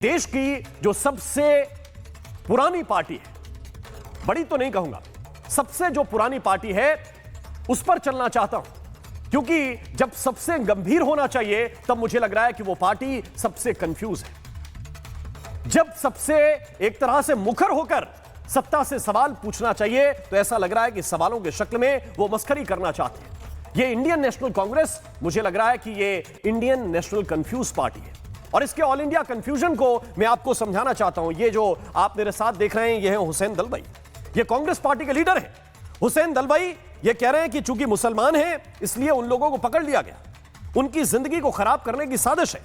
देश की जो सबसे पुरानी पार्टी है, बड़ी तो नहीं कहूंगा, सबसे जो पुरानी पार्टी है उस पर चलना चाहता हूं, क्योंकि जब सबसे गंभीर होना चाहिए तब मुझे लग रहा है कि वो पार्टी सबसे कंफ्यूज है। जब सबसे एक तरह से मुखर होकर सत्ता से सवाल पूछना चाहिए तो ऐसा लग रहा है कि सवालों के शक्ल में वो मस्खरी करना चाहते हैं। ये इंडियन नेशनल कांग्रेस, मुझे लग रहा है कि ये इंडियन नेशनल कंफ्यूज पार्टी है और इसके ऑल इंडिया कंफ्यूजन को मैं आपको समझाना चाहता हूं। ये जो आप मेरे साथ देख रहे हैं, ये हैं हुसैन दलवाई, ये कांग्रेस पार्टी के लीडर हैं। हुसैन दलवाई ये कह रहे हैं कि चूंकि मुसलमान हैं इसलिए उन लोगों को पकड़ लिया गया, उनकी जिंदगी को खराब करने की साजिश है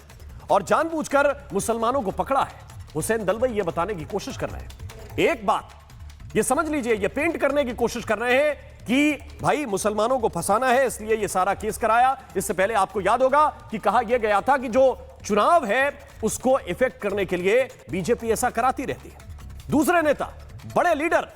और जानबूझकर मुसलमानों को पकड़ा है। हुसैन दलवाई ये बताने की कोशिश कर रहे हैं, एक बात ये समझ लीजिए, ये पेंट करने की कोशिश कर रहे हैं कि भाई मुसलमानों को फंसाना है इसलिए ये सारा केस कराया। इससे पहले आपको याद होगा कि कहा यह गया था कि जो चुनाव है उसको इफेक्ट करने के लिए बीजेपी ऐसा कराती रहती है। दूसरे नेता, बड़े लीडर,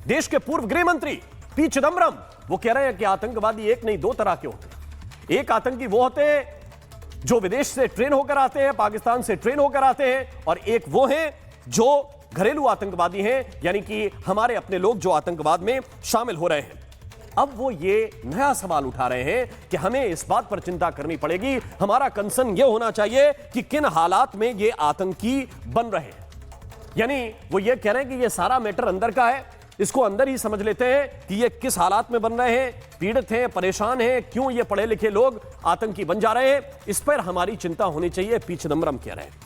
देश के पूर्व गृह मंत्री पी चिदंबरम, वो कह रहे हैं कि आतंकवादी एक नहीं दो तरह के होते हैं। एक आतंकी वो होते हैं जो विदेश से ट्रेन होकर आते हैं, पाकिस्तान से ट्रेन होकर आते हैं, और एक वो हैं जो घरेलू आतंकवादी हैं, यानी कि हमारे अपने लोग जो आतंकवाद में शामिल हो रहे हैं। अब वो ये नया सवाल उठा रहे हैं कि हमें इस बात पर चिंता करनी पड़ेगी, हमारा कंसर्न ये होना चाहिए कि किन हालात में ये आतंकी बन रहे हैं। यानी वो ये कह रहे हैं कि ये सारा मैटर अंदर का है, इसको अंदर ही समझ लेते हैं कि ये किस हालात में बन रहे हैं, पीड़ित हैं, परेशान हैं, क्यों ये पढ़े लिखे लोग आतंकी बन जा रहे हैं, इस पर हमारी चिंता होनी चाहिए, पी चिदंबरम कह रहे हैं।